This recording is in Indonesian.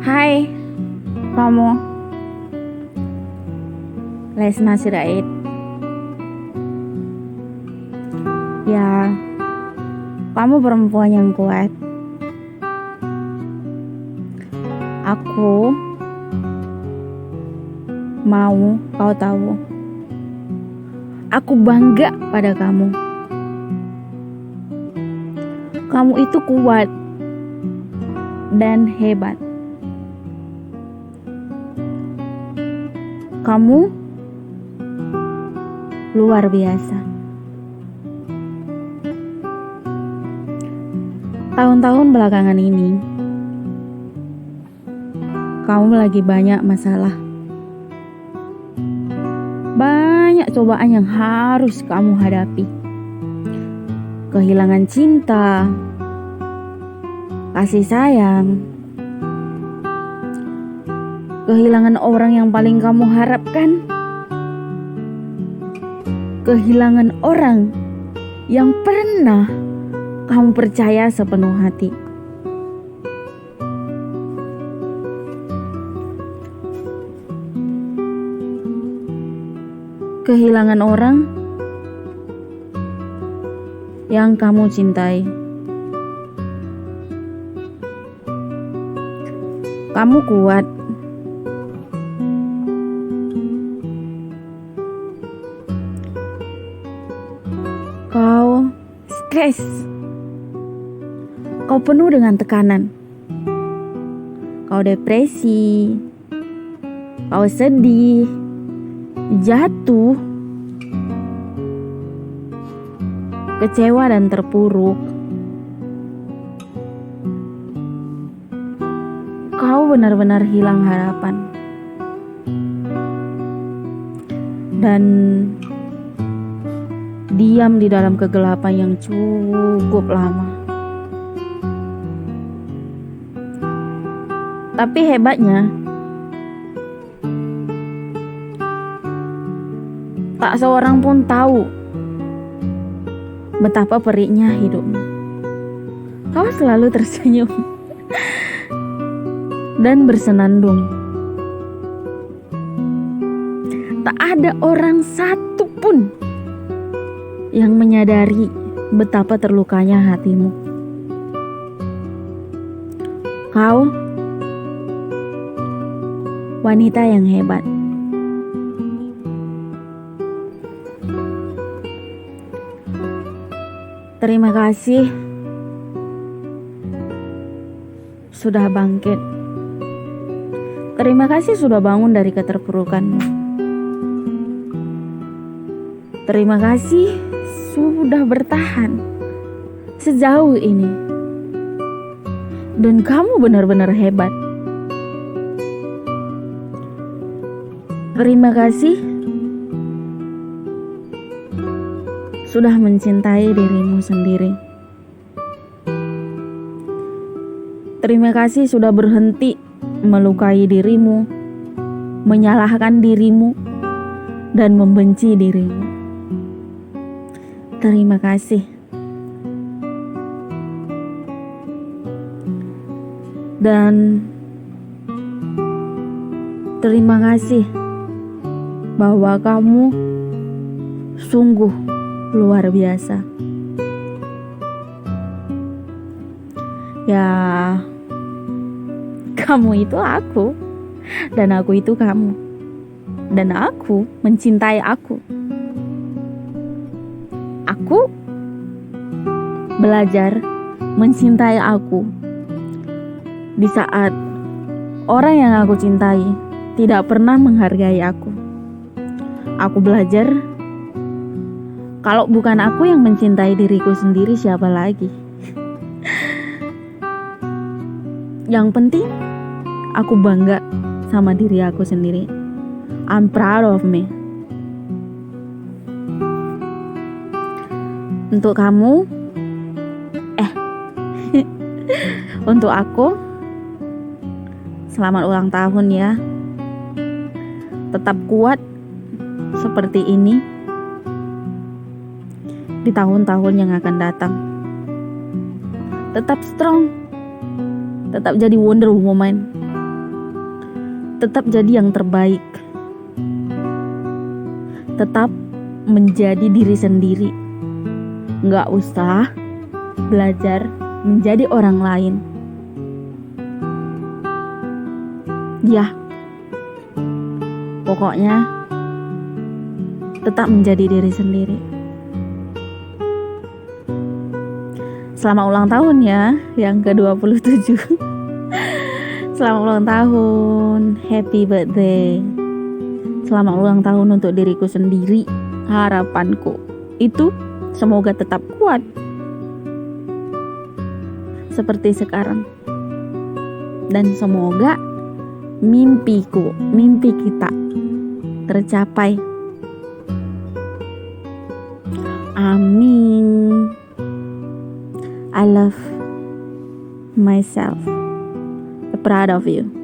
Hai, kamu Lesna Sirait. Ya, kamu perempuan yang kuat. Aku mau kau tahu, aku bangga pada kamu. Kamu itu kuat dan hebat. Kamu luar biasa. Tahun-tahun belakangan ini, kamu lagi banyak masalah. Banyak cobaan yang harus kamu hadapi. Kehilangan cinta, kasih sayang, kehilangan orang yang paling kamu harapkan, kehilangan orang yang pernah kamu percaya sepenuh hati. Kehilangan orang yang kamu cintai. Kamu kuat. Kau stres. Kau penuh dengan tekanan. Kau depresi. Kau sedih. Jatuh. Kecewa dan terpuruk. Kau benar-benar hilang harapan. Dan diam di dalam kegelapan yang cukup lama. Tapi hebatnya, tak seorang pun tahu betapa perihnya hidupmu. Kau selalu tersenyum dan bersenandung. Tak ada orang satu pun yang menyadari betapa terlukanya hatimu. Kau wanita yang hebat. Terima kasih sudah bangkit. Terima kasih sudah bangun dari keterpurukanmu. Terima kasih sudah bertahan sejauh ini. Dan kamu benar-benar hebat. Terima kasih sudah mencintai dirimu sendiri. Terima kasih sudah berhenti melukai dirimu, menyalahkan dirimu, dan membenci dirimu. Terima kasih. Dan terima kasih bahwa kamu sungguh luar biasa. Ya, kamu itu aku, dan aku itu kamu, dan aku mencintai aku. Aku belajar mencintai aku di saat orang yang aku cintai tidak pernah menghargai aku. Aku belajar kalau bukan aku yang mencintai diriku sendiri, siapa lagi? Yang penting aku bangga sama diri aku sendiri. I'm proud of me. Untuk kamu, untuk aku, selamat ulang tahun ya. Tetap kuat seperti ini di tahun-tahun yang akan datang. Tetap strong, tetap jadi Wonder Woman. Tetap jadi yang terbaik. Tetap menjadi diri sendiri. Nggak usah belajar menjadi orang lain. Ya, pokoknya tetap menjadi diri sendiri. Selamat ulang tahun ya, yang ke-27. Selamat ulang tahun, happy birthday. Selamat ulang tahun untuk diriku sendiri. Harapanku itu semoga tetap kuat seperti sekarang. Dan semoga mimpi kita tercapai. Amin. I love myself. Proud of you.